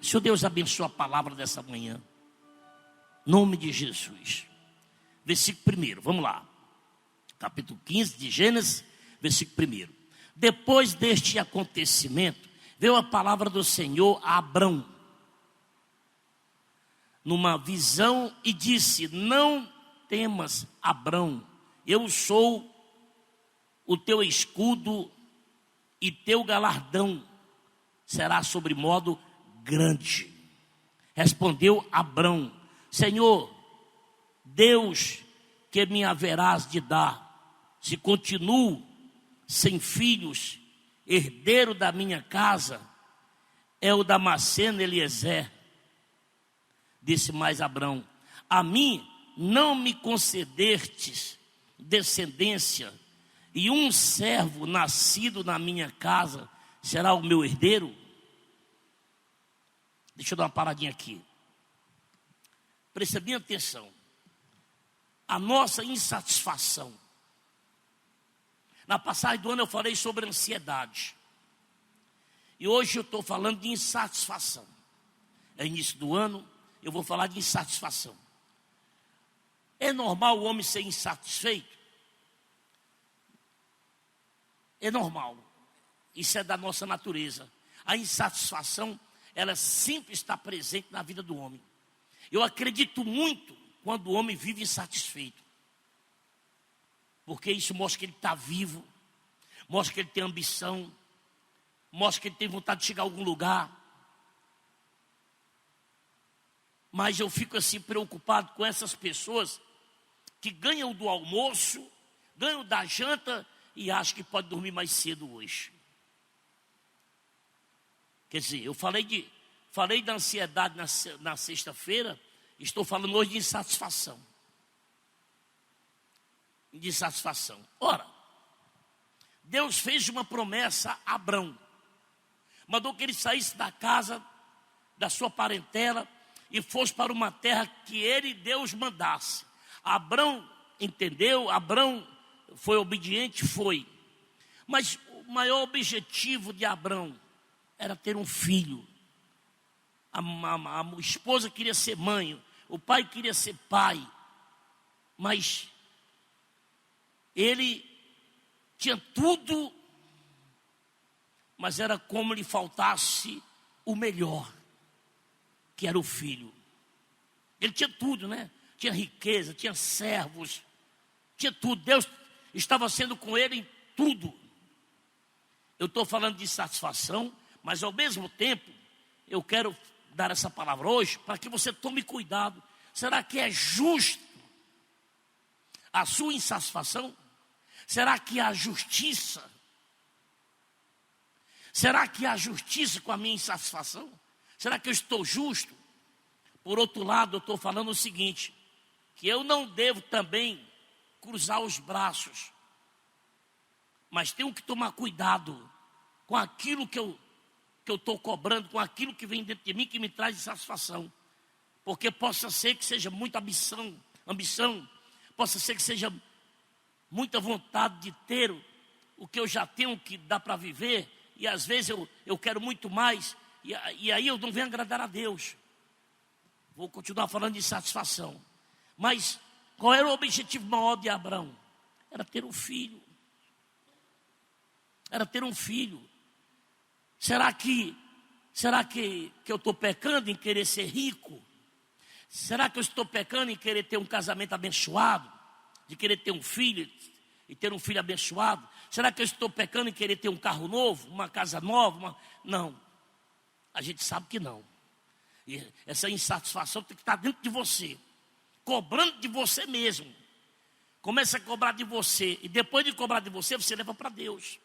Senhor Deus, abençoa a palavra dessa manhã. Nome de Jesus. Versículo 1, vamos lá. Capítulo 15 de Gênesis, versículo 1. Depois deste acontecimento, veio a palavra do Senhor a Abrão, numa visão, e disse: não temas, Abrão, eu sou o teu escudo e teu galardão será sobremodo grande. Respondeu Abrão: Senhor, Deus, que me haverás de dar, se continuo sem filhos, herdeiro da minha casa é o Damasceno Eliezer. Disse mais Abrão: a mim não me concedestes descendência, e um servo nascido na minha casa será o meu herdeiro? Deixa eu dar uma paradinha aqui. Preste bem atenção. A nossa insatisfação. Na passagem do ano eu falei sobre ansiedade. E hoje eu estou falando de insatisfação. É início do ano, eu vou falar de insatisfação. É normal o homem ser insatisfeito? É normal. Isso é da nossa natureza. A insatisfação, ela sempre está presente na vida do homem. Eu acredito muito quando o homem vive insatisfeito. Porque isso mostra que ele está vivo, mostra que ele tem ambição, mostra que ele tem vontade de chegar a algum lugar. Mas eu fico assim preocupado com essas pessoas que ganham do almoço, ganham da janta e acham que pode dormir mais cedo hoje. Quer dizer, eu falei da ansiedade na sexta-feira, estou falando hoje de insatisfação. De insatisfação. Ora, Deus fez uma promessa a Abrão. Mandou que ele saísse da casa, da sua parentela, e fosse para uma terra que ele, Deus, mandasse. Abrão entendeu, Abrão foi obediente, foi. Mas o maior objetivo de Abrão era ter um filho. A esposa queria ser mãe, o pai queria ser pai, mas ele tinha tudo, mas era como lhe faltasse o melhor, que era o filho. Ele tinha tudo, né? Tinha riqueza, tinha servos, tinha tudo. Deus estava sendo com ele em tudo. Eu estou falando de satisfação, mas ao mesmo tempo, eu quero dar essa palavra hoje para que você tome cuidado. Será que é justo a sua insatisfação? Será que há justiça? Será que há justiça com a minha insatisfação? Será que eu estou justo? Por outro lado, eu estou falando o seguinte, que eu não devo também cruzar os braços, mas tenho que tomar cuidado com aquilo que eu estou cobrando, com aquilo que vem dentro de mim, que me traz insatisfação. Porque possa ser que seja muita ambição, possa ser que seja muita vontade de ter o que eu já tenho, que dá para viver, e às vezes eu quero muito mais, e aí eu não venho agradar a Deus. Vou continuar falando de satisfação. Mas qual era o objetivo maior de Abrão? Era ter um filho. Era ter um filho. Será que eu estou pecando em querer ser rico? Será que eu estou pecando em querer ter um casamento abençoado? De querer ter um filho e ter um filho abençoado? Será que eu estou pecando em querer ter um carro novo, uma casa nova? Não, a gente sabe que não. E essa insatisfação tem que estar dentro de você, cobrando de você mesmo. Começa a cobrar de você, e depois de cobrar de você, você leva para Deus.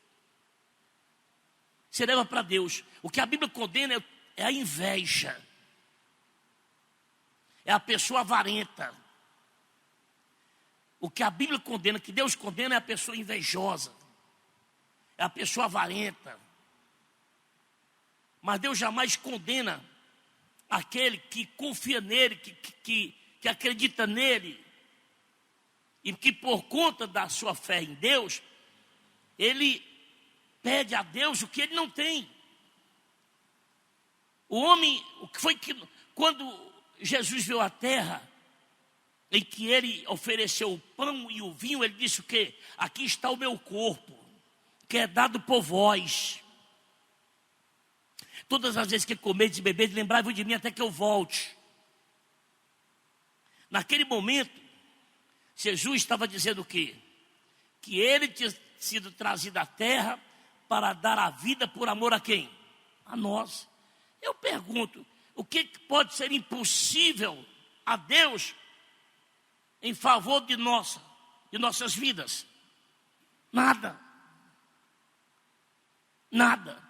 Você leva para Deus. O que a Bíblia condena é a inveja, é a pessoa avarenta. O que a Bíblia condena, que Deus condena, é a pessoa invejosa, é a pessoa avarenta. Mas Deus jamais condena aquele que confia nele, que acredita nele, e que por conta da sua fé em Deus, ele pede a Deus o que ele não tem. O homem, o que foi que, quando Jesus veio à terra, em que ele ofereceu o pão e o vinho, ele disse o quê? Aqui está o meu corpo, que é dado por vós. Todas as vezes que comedes e bebedes, lembrai-vos de mim até que eu volte. Naquele momento, Jesus estava dizendo o quê? Que ele tinha sido trazido à terra para dar a vida por amor a quem? A nós. Eu pergunto, o que pode ser impossível a Deus em favor de nossas vidas? Nada. Nada.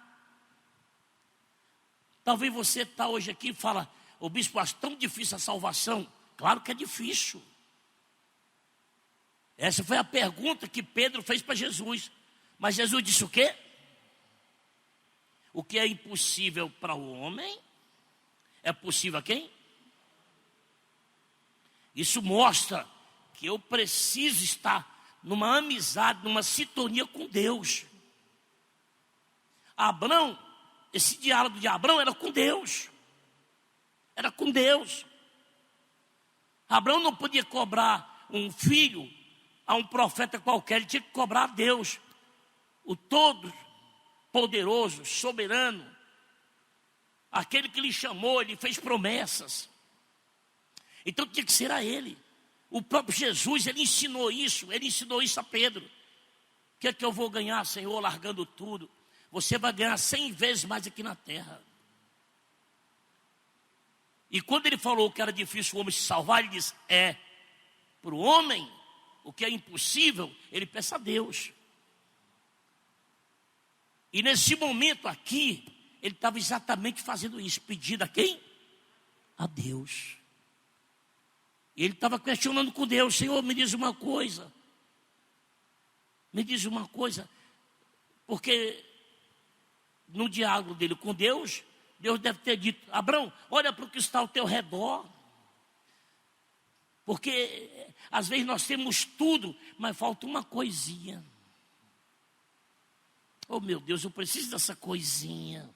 Talvez você está hoje aqui e fala, o bispo, acho tão difícil a salvação. Claro que é difícil. Essa foi a pergunta que Pedro fez para Jesus. Mas Jesus disse o quê? O que é impossível para o homem, é possível a quem? Isso mostra que eu preciso estar numa amizade, numa sintonia com Deus. Abraão, esse diálogo de Abraão era com Deus. Era com Deus. Abraão não podia cobrar um filho a um profeta qualquer, ele tinha que cobrar a Deus, o todo poderoso, soberano, aquele que lhe chamou, ele fez promessas. Então tinha que ser a ele. O próprio Jesus, ele ensinou isso a Pedro. O que é que eu vou ganhar, Senhor, largando tudo? Você vai ganhar 100 vezes mais aqui na terra. E quando ele falou que era difícil o homem se salvar, ele disse, para o homem, o que é impossível, ele peça a Deus. E nesse momento aqui, ele estava exatamente fazendo isso, pedindo a quem? A Deus. E ele estava questionando com Deus, Senhor, me diz uma coisa. Me diz uma coisa. Porque no diálogo dele com Deus, Deus deve ter dito, Abraão, olha para o que está ao teu redor. Porque às vezes nós temos tudo, mas falta uma coisinha. Oh meu Deus, eu preciso dessa coisinha.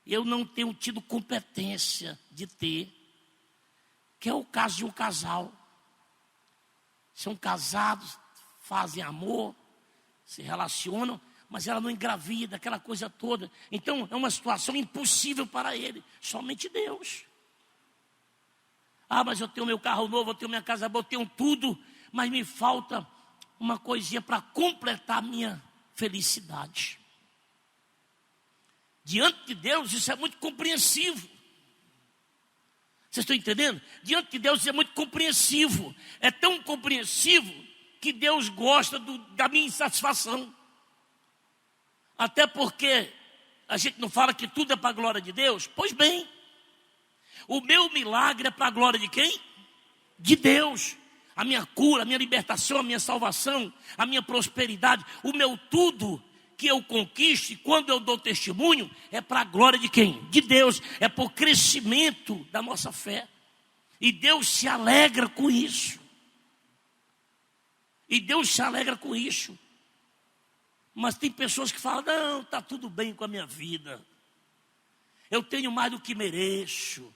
Eu não tenho tido competência de ter. Que é o caso de um casal. São casados, fazem amor, se relacionam, mas ela não engravida, aquela coisa toda. Então é uma situação impossível para ele. Somente Deus. Ah, mas eu tenho meu carro novo, eu tenho minha casa boa, eu tenho tudo, mas me falta uma coisinha para completar a minha felicidade. Diante de Deus, isso é muito compreensivo. Vocês estão entendendo? Diante de Deus, isso é muito compreensivo. É tão compreensivo que Deus gosta da minha insatisfação. Até porque a gente não fala que tudo é para a glória de Deus. Pois bem, o meu milagre é para a glória de quem? De Deus. A minha cura, a minha libertação, a minha salvação, a minha prosperidade, o meu tudo que eu conquiste, quando eu dou testemunho, é para a glória de quem? De Deus. É para o crescimento da nossa fé. E Deus se alegra com isso. E Deus se alegra com isso. Mas tem pessoas que falam, não, está tudo bem com a minha vida. Eu tenho mais do que mereço.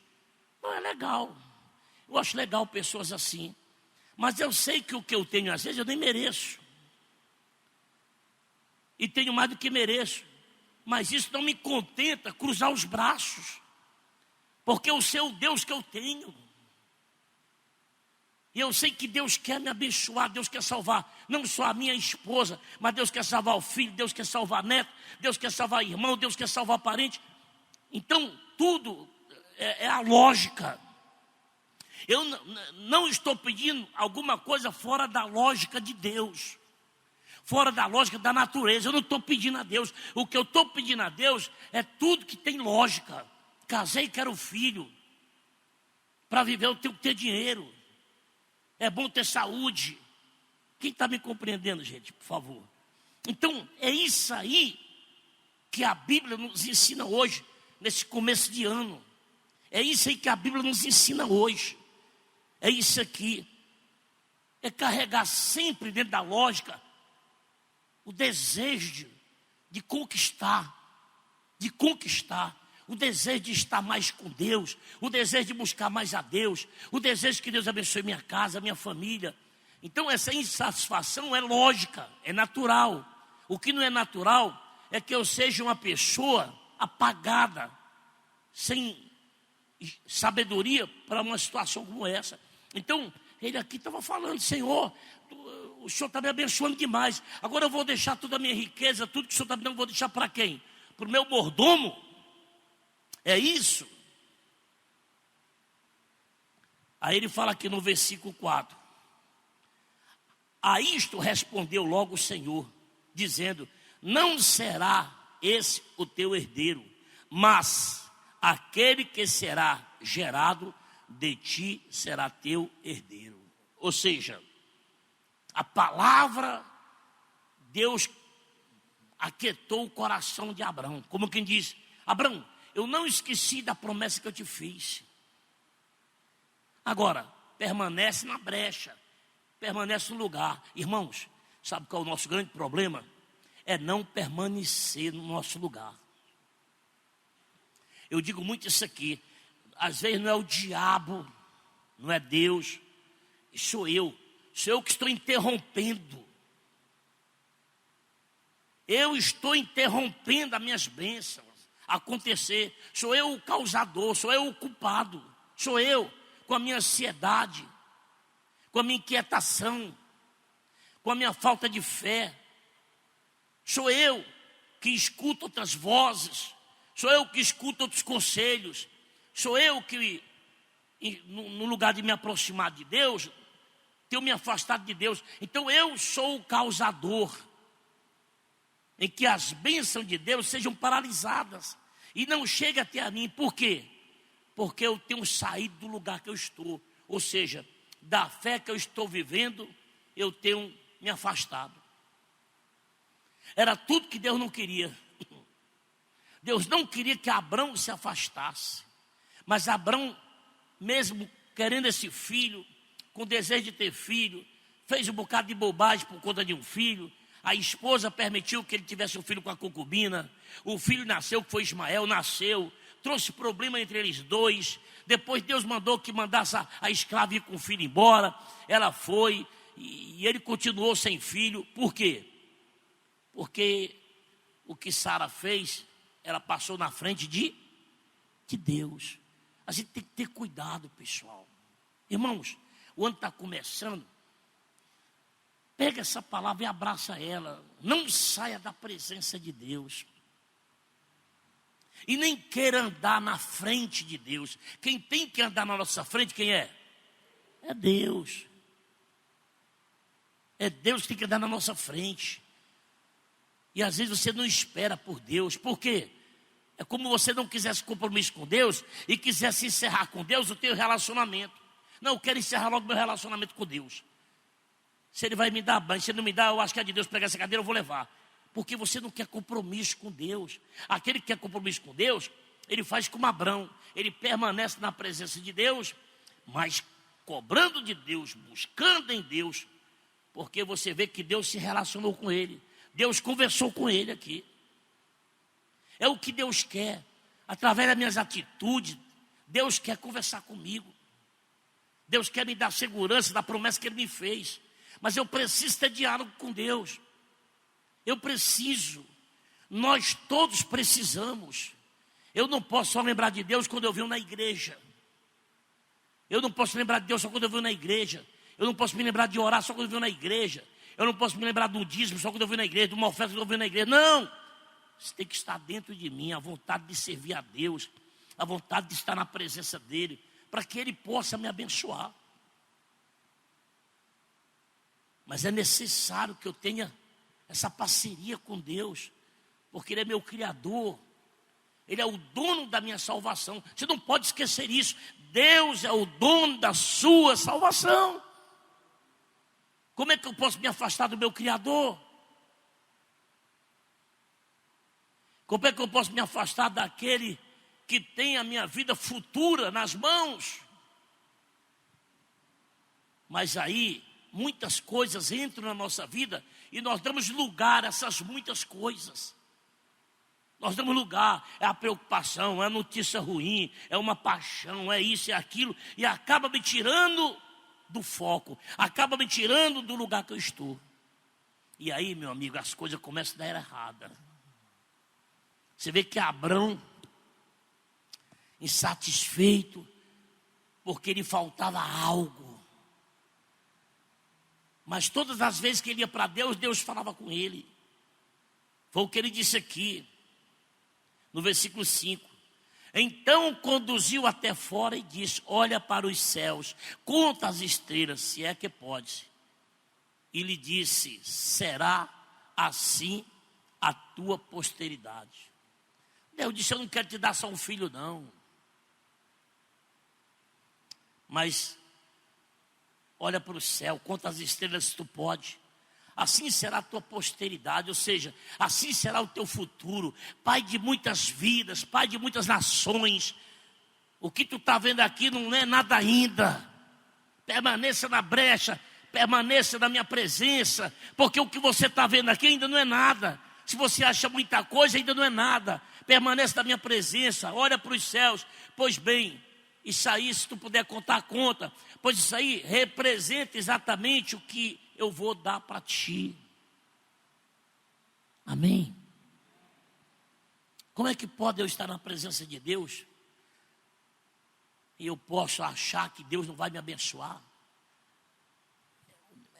Não, é legal. Eu acho legal pessoas assim. Mas eu sei que o que eu tenho, às vezes, eu nem mereço. E tenho mais do que mereço. Mas isso não me contenta cruzar os braços. Porque eu sei o Deus que eu tenho. E eu sei que Deus quer me abençoar, Deus quer salvar não só a minha esposa, mas Deus quer salvar o filho, Deus quer salvar neto, Deus quer salvar irmão, Deus quer salvar parente. Então, tudo é a lógica. Eu não estou pedindo alguma coisa fora da lógica de Deus, fora da lógica da natureza. Eu não estou pedindo a Deus. O que eu estou pedindo a Deus é tudo que tem lógica. Casei, quero filho. Para viver eu tenho que ter dinheiro. É bom ter saúde. Quem está me compreendendo, gente, por favor? Então, é isso aí que a Bíblia nos ensina hoje, nesse começo de ano. É isso aí que a Bíblia nos ensina hoje. É isso aqui. É carregar sempre dentro da lógica o desejo de conquistar. o desejo de estar mais com Deus, o desejo de buscar mais a Deus, o desejo que Deus abençoe minha casa, minha família. Então essa insatisfação é lógica, é natural. O que não é natural é que eu seja uma pessoa apagada, sem sabedoria para uma situação como essa. Então, ele aqui estava falando: Senhor, o Senhor está me abençoando demais. Agora eu vou deixar toda a minha riqueza, tudo que o Senhor está me dando, vou deixar para quem? Para o meu mordomo? É isso? Aí ele fala aqui no versículo 4: a isto respondeu logo o Senhor, dizendo: não será esse o teu herdeiro, mas aquele que será gerado de ti será teu herdeiro. Ou seja, a palavra, Deus aquietou o coração de Abraão, como quem diz: Abraão, eu não esqueci da promessa que eu te fiz. Agora, permanece na brecha, permanece no lugar. Irmãos, sabe qual é o nosso grande problema? É não permanecer no nosso lugar. Eu digo muito isso aqui. Às vezes não é o diabo, não é Deus, sou eu que estou interrompendo. Eu estou interrompendo as minhas bênçãos acontecer. Sou eu o causador, sou eu o culpado. Sou eu com a minha ansiedade, com a minha inquietação, com a minha falta de fé. Sou eu que escuto outras vozes. Sou eu que escuto outros conselhos. Sou eu que, no lugar de me aproximar de Deus, tenho me afastado de Deus. Então eu sou o causador em que as bênçãos de Deus sejam paralisadas e não cheguem até a mim. Por quê? Porque eu tenho saído do lugar que eu estou. Ou seja, da fé que eu estou vivendo, eu tenho me afastado. Era tudo que Deus não queria. Deus não queria que Abraão se afastasse. Mas Abraão, mesmo querendo esse filho, com desejo de ter filho, fez um bocado de bobagem por conta de um filho. A esposa permitiu que ele tivesse um filho com a concubina. O filho nasceu, que foi Ismael, nasceu. Trouxe problema entre eles dois. Depois Deus mandou que mandasse a escrava ir com o filho embora. Ela foi e ele continuou sem filho. Por quê? Porque o que Sara fez, ela passou na frente de Deus. A gente tem que ter cuidado, pessoal. Irmãos, o ano está começando. Pega essa palavra e abraça ela. Não saia da presença de Deus. E nem queira andar na frente de Deus. Quem tem que andar na nossa frente, quem é? É Deus. É Deus que tem que andar na nossa frente. E às vezes você não espera por Deus. Por quê? É como você não quisesse compromisso com Deus e quisesse encerrar com Deus o teu relacionamento. Não, eu quero encerrar logo meu relacionamento com Deus. Se Ele vai me dar banho, se Ele não me dá, eu acho que é de Deus pegar essa cadeira, eu vou levar. Porque você não quer compromisso com Deus. Aquele que quer compromisso com Deus, ele faz como Abraão. Ele permanece na presença de Deus, mas cobrando de Deus, buscando em Deus. Porque você vê que Deus se relacionou com ele. Deus conversou com ele aqui. É o que Deus quer. Através das minhas atitudes, Deus quer conversar comigo. Deus quer me dar segurança da promessa que Ele me fez. Mas eu preciso ter diálogo com Deus. Eu preciso. Nós todos precisamos. Eu não posso só lembrar de Deus quando eu venho na igreja. Eu não posso lembrar de Deus só quando eu venho na igreja. Eu não posso me lembrar de orar só quando eu venho na igreja. Eu não posso me lembrar do dízimo só quando eu venho na igreja, de uma oferta quando eu venho na igreja. Não! Isso tem que estar dentro de mim, a vontade de servir a Deus, a vontade de estar na presença dEle, para que Ele possa me abençoar. Mas é necessário que eu tenha essa parceria com Deus, porque Ele é meu Criador, Ele é o dono da minha salvação. Você não pode esquecer isso. Deus é o dono da sua salvação. Como é que eu posso me afastar do meu Criador? Como é que eu posso me afastar daquele que tem a minha vida futura nas mãos? Mas aí, muitas coisas entram na nossa vida e nós damos lugar a essas muitas coisas. Nós damos lugar, é a preocupação, é a notícia ruim, é uma paixão, é isso, é aquilo, e acaba me tirando do foco, acaba me tirando do lugar que eu estou. E aí, meu amigo, as coisas começam a dar errada. Você vê que Abrão, insatisfeito, porque lhe faltava algo. Mas todas as vezes que ele ia para Deus, Deus falava com ele. Foi o que ele disse aqui, no versículo 5. Então conduziu até fora e disse: olha para os céus, conta as estrelas, se é que pode. E lhe disse: será assim a tua posteridade. Deus disse: eu não quero te dar só um filho, não. Mas olha para o céu, conta as estrelas se tu pode. Assim será a tua posteridade, ou seja, assim será o teu futuro. Pai de muitas vidas, pai de muitas nações. O que tu está vendo aqui não é nada ainda. Permaneça na brecha, permaneça na minha presença, porque o que você está vendo aqui ainda não é nada. Se você acha muita coisa, ainda não é nada. Permaneça na minha presença, olha para os céus. Pois bem, isso aí, se tu puder contar, conta. Pois isso aí representa exatamente o que eu vou dar para ti. Amém? Como é que pode eu estar na presença de Deus e eu posso achar que Deus não vai me abençoar?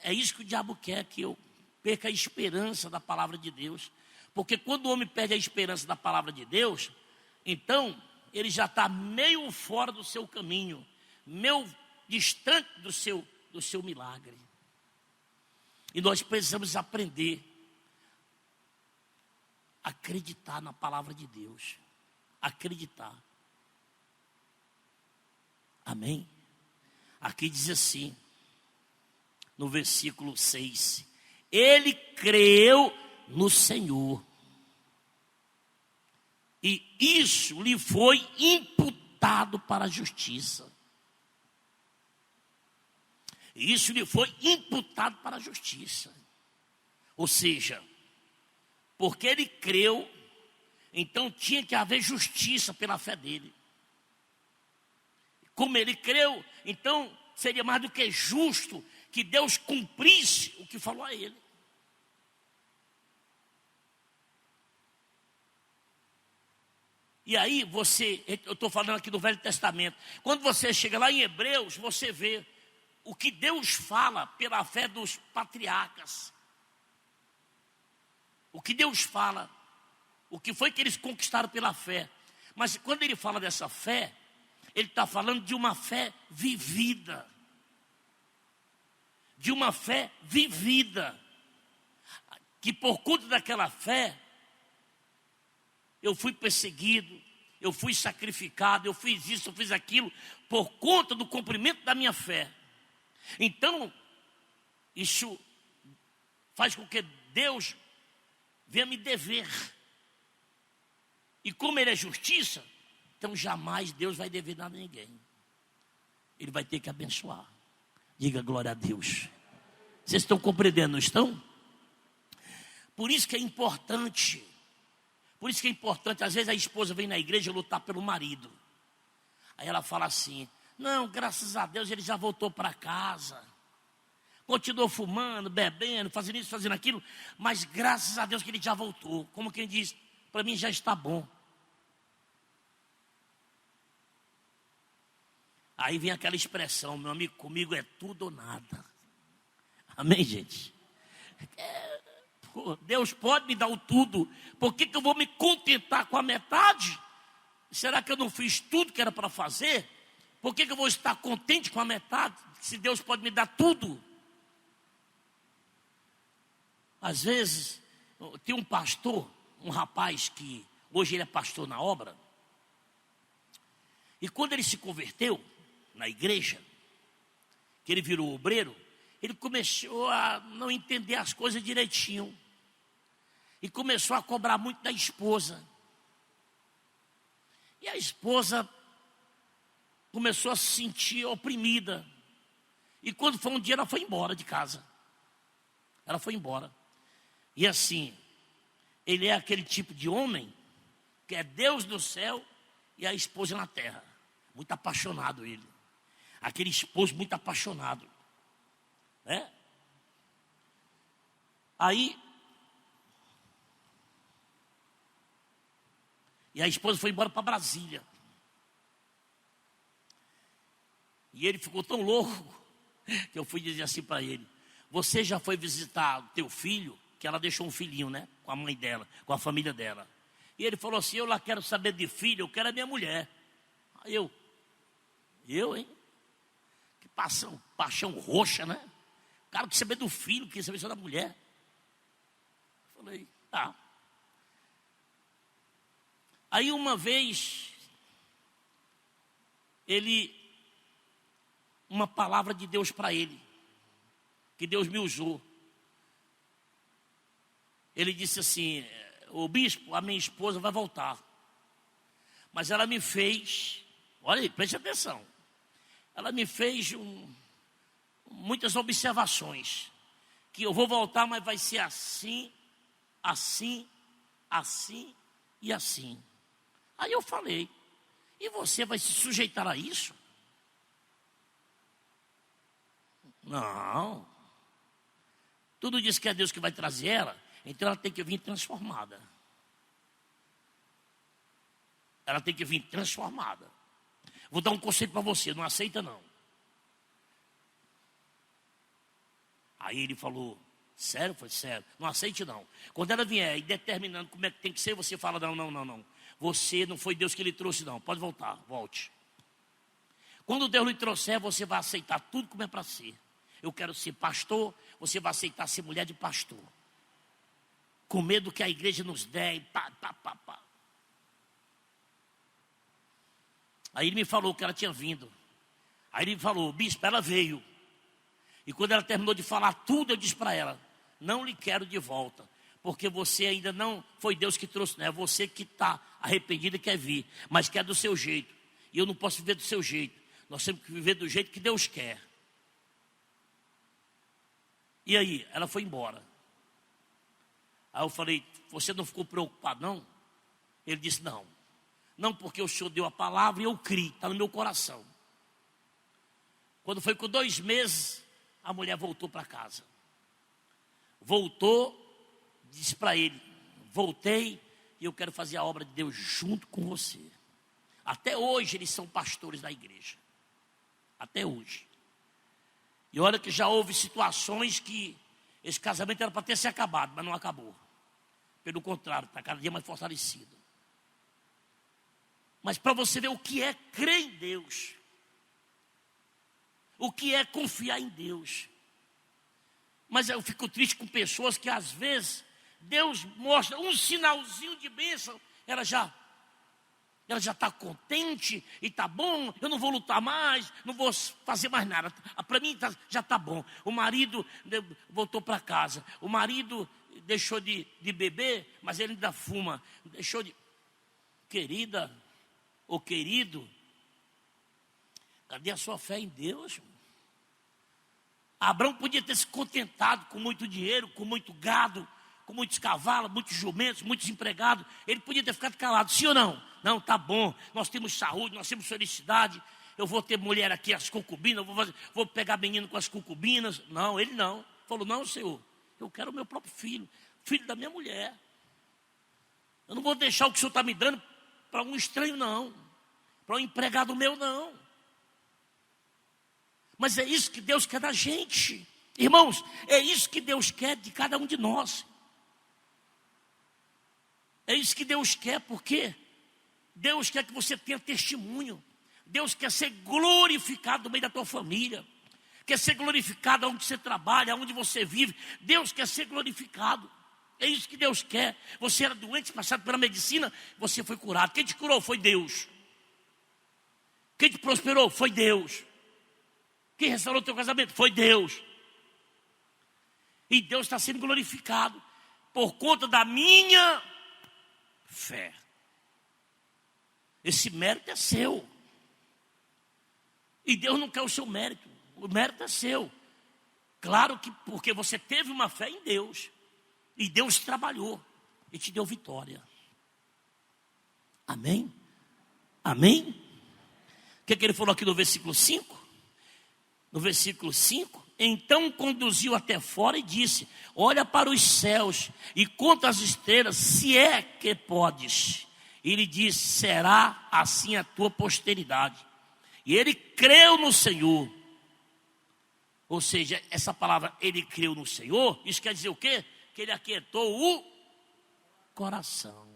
É isso que o diabo quer, que eu perca a esperança da palavra de Deus. Porque quando o homem perde a esperança da palavra de Deus, então ele já está meio fora do seu caminho, meio distante do seu milagre. E nós precisamos aprender a acreditar na palavra de Deus. Acreditar. Amém? Aqui diz assim, no versículo 6. Ele creu no Senhor. E isso lhe foi imputado para a justiça. Isso lhe foi imputado para a justiça. Ou seja, porque ele creu, então tinha que haver justiça pela fé dele. Como ele creu, então seria mais do que justo que Deus cumprisse o que falou a ele. E aí eu estou falando aqui do Velho Testamento. Quando você chega lá em Hebreus, você vê o que Deus fala pela fé dos patriarcas. O que Deus fala, o que foi que eles conquistaram pela fé. Mas quando ele fala dessa fé, ele está falando de uma fé vivida. De uma fé vivida. Que por conta daquela fé, eu fui perseguido, eu fui sacrificado, eu fiz isso, eu fiz aquilo, por conta do cumprimento da minha fé. Então, isso faz com que Deus venha me dever. E como Ele é justiça, então jamais Deus vai dever nada a ninguém. Ele vai ter que abençoar. Diga glória a Deus. Vocês estão compreendendo, não estão? Por isso que é importante. Às vezes a esposa vem na igreja lutar pelo marido. Aí ela fala assim: não, graças a Deus ele já voltou para casa. Continuou fumando, bebendo, fazendo isso, fazendo aquilo. Mas graças a Deus que ele já voltou. Como quem diz, para mim já está bom. Aí vem aquela expressão: meu amigo, comigo é tudo ou nada. Amém, gente? Deus pode me dar o tudo. Por que eu vou me contentar com a metade? Será que eu não fiz tudo que era para fazer? Por que eu vou estar contente com a metade, se Deus pode me dar tudo? Às vezes, tem um pastor, um rapaz que hoje ele é pastor na obra. E quando ele se converteu na igreja, que ele virou obreiro, ele começou a não entender as coisas direitinho. E começou a cobrar muito da esposa. E a esposa começou a se sentir oprimida. E quando foi um dia, ela foi embora de casa. Ela foi embora. E assim, ele é aquele tipo de homem que é Deus no céu e a esposa na terra. Muito apaixonado ele. Aquele esposo muito apaixonado, né? Aí, e a esposa foi embora para Brasília. E ele ficou tão louco que eu fui dizer assim para ele: você já foi visitar o teu filho? Que ela deixou um filhinho, né? Com a mãe dela, com a família dela. E ele falou assim: eu lá quero saber de filho, eu quero a minha mulher. Aí eu, hein? Que paixão roxa, né? O cara quer saber do filho, quer saber só da mulher. Falei, tá. Aí uma vez, uma palavra de Deus para ele, que Deus me usou. Ele disse assim: o bispo, a minha esposa vai voltar. Mas ela me fez, olha aí, preste atenção. Ela me fez muitas observações. Que eu vou voltar, mas vai ser assim, assim, assim e assim. Aí eu falei: e você vai se sujeitar a isso? Não. Tudo diz que é Deus que vai trazer ela, então ela tem que vir transformada. Ela tem que vir transformada. Vou dar um conselho para você, não aceita não. Aí ele falou: sério? Foi sério. Não aceite não. Quando ela vier e determinando como é que tem que ser, você fala: não. Você não foi Deus que lhe trouxe não. Pode voltar, volte. Quando Deus lhe trouxer, você vai aceitar tudo como é para ser. Eu quero ser pastor, você vai aceitar ser mulher de pastor. Com medo que a igreja nos dê, pá. Aí ele me falou que ela tinha vindo. Aí ele me falou: bispo, ela veio. E quando ela terminou de falar tudo, eu disse para ela: não lhe quero de volta, porque você ainda não foi Deus que trouxe, não é você que está arrependido e quer vir, mas quer do seu jeito. E eu não posso viver do seu jeito. Nós temos que viver do jeito que Deus quer. E aí, ela foi embora. Aí eu falei: você não ficou preocupado não? Ele disse: não, porque o Senhor deu a palavra e eu criei, está no meu coração. Quando foi com 2 meses, a mulher voltou para casa. Voltou, disse para ele: voltei e eu quero fazer a obra de Deus junto com você. Até hoje eles são pastores da igreja. Até hoje. E olha que já houve situações que esse casamento era para ter se acabado, mas não acabou. Pelo contrário, está cada dia mais fortalecido. Mas para você ver o que é crer em Deus, o que é confiar em Deus. Mas eu fico triste com pessoas que às vezes Deus mostra um sinalzinho de bênção, ela já está contente e está bom, eu não vou lutar mais, não vou fazer mais nada. Para mim já está bom. O marido voltou para casa, o marido deixou de beber, mas ele ainda fuma. Deixou de... Querida ou querido, cadê a sua fé em Deus? Abraão podia ter se contentado com muito dinheiro, com muito gado, com muitos cavalos, muitos jumentos, muitos empregados. Ele podia ter ficado calado, sim ou não? Não, tá bom, nós temos saúde, nós temos felicidade. Eu vou ter mulher aqui, as concubinas, vou pegar menino com as concubinas. Não, ele não. Falou: não, Senhor, eu quero o meu próprio filho, filho da minha mulher. Eu não vou deixar o que o Senhor está me dando para um estranho, não. Para um empregado meu, não. Mas é isso que Deus quer da gente. Irmãos, é isso que Deus quer de cada um de nós. É isso que Deus quer, porque Deus quer que você tenha testemunho. Deus quer ser glorificado no meio da tua família. Quer ser glorificado onde você trabalha, onde você vive. Deus quer ser glorificado. É isso que Deus quer. Você era doente, passado pela medicina, você foi curado. Quem te curou foi Deus. Quem te prosperou foi Deus. Quem restaurou o teu casamento foi Deus. E Deus está sendo glorificado por conta da minha fé. Esse mérito é seu. E Deus não quer o seu mérito. O mérito é seu. Claro que porque você teve uma fé em Deus. E Deus trabalhou e te deu vitória. Amém? Amém? O que ele falou aqui no versículo 5? No versículo 5, então conduziu até fora e disse: olha para os céus e conta as estrelas, se é que podes. E ele disse: será assim a tua posteridade. E ele creu no Senhor. Ou seja, essa palavra, ele creu no Senhor, isso quer dizer o quê? Que ele aquietou o coração.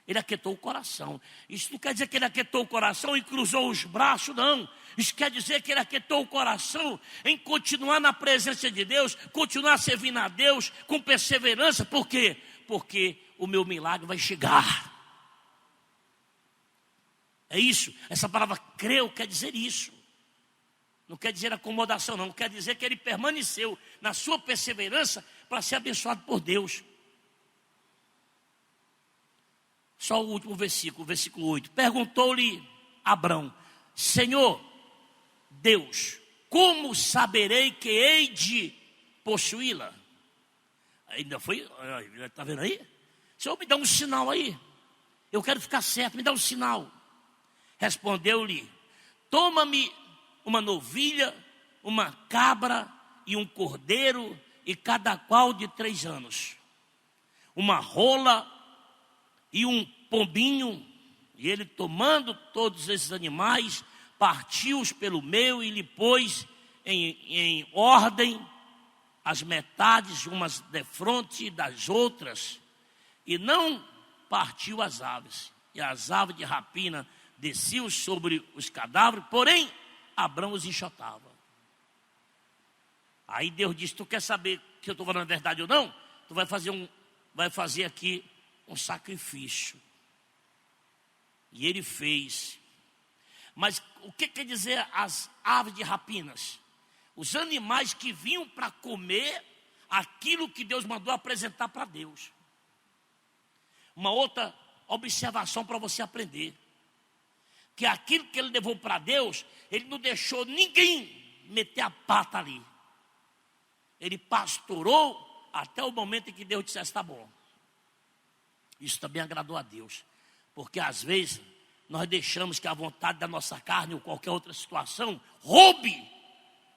Ele aquietou o coração. Isso não quer dizer que ele aquietou o coração e cruzou os braços, não. Isso quer dizer que ele aquietou o coração em continuar na presença de Deus, continuar servindo a Deus com perseverança. Por quê? Porque o meu milagre vai chegar. É isso. Essa palavra creu quer dizer isso. Não quer dizer acomodação, não. Quer dizer que ele permaneceu na sua perseverança para ser abençoado por Deus. Só o último versículo, versículo 8. Perguntou-lhe Abrão: Senhor Deus, como saberei que hei de possuí-la? Ainda foi, está vendo aí? Senhor, me dá um sinal aí. Eu quero ficar certo, me dá um sinal. Respondeu-lhe: toma-me uma novilha, uma cabra e um cordeiro, e cada qual de 3 anos. Uma rola e um pombinho. E ele, tomando todos esses animais, partiu-os pelo meio e lhe pôs em ordem as metades, umas defronte das outras, e não partiu as aves. E as aves de rapina desciam sobre os cadáveres, porém Abrão os enxotava. Aí Deus disse: tu quer saber que eu estou falando a verdade ou não? Tu vai fazer aqui um sacrifício. E ele fez. Mas o que quer dizer as aves de rapinas? Os animais que vinham para comer aquilo que Deus mandou apresentar para Deus. Uma outra observação para você aprender: que aquilo que ele levou para Deus, ele não deixou ninguém meter a pata ali. Ele pastorou até o momento em que Deus dissesse: está bom. Isso também agradou a Deus, porque às vezes nós deixamos que a vontade da nossa carne ou qualquer outra situação roube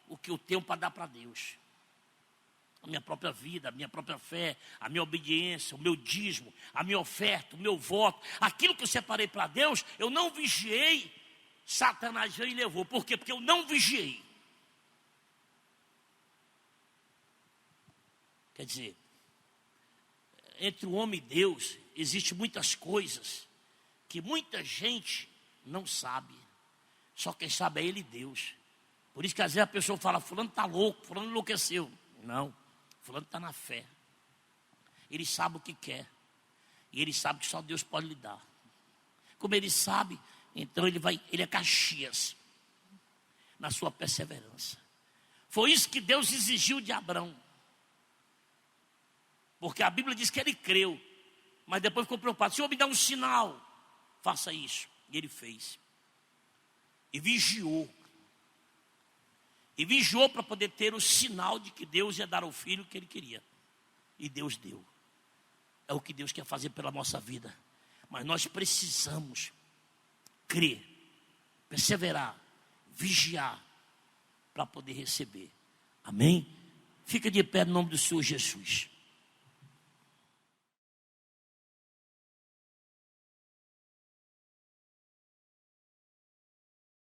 o que eu tenho para dar para Deus. A minha própria vida, a minha própria fé, a minha obediência, o meu dízimo, a minha oferta, o meu voto, aquilo que eu separei para Deus, eu não vigiei, Satanás veio e levou. Por quê? Porque eu não vigiei. Quer dizer, entre o homem e Deus, existem muitas coisas que muita gente não sabe. Só quem sabe é Ele e Deus. Por isso que às vezes a pessoa fala: fulano está louco, fulano enlouqueceu. Não, fulano está na fé. Ele sabe o que quer. E ele sabe que só Deus pode lhe dar. Como ele sabe, então ele é Caxias na sua perseverança. Foi isso que Deus exigiu de Abrão. Porque a Bíblia diz que ele creu, mas depois ficou preocupado: Senhor, me dá um sinal, faça isso. E ele fez. E vigiou. E vigiou para poder ter o sinal de que Deus ia dar ao filho que ele queria. E Deus deu. É o que Deus quer fazer pela nossa vida. Mas nós precisamos crer, perseverar, vigiar, para poder receber. Amém? Fica de pé no nome do Senhor Jesus.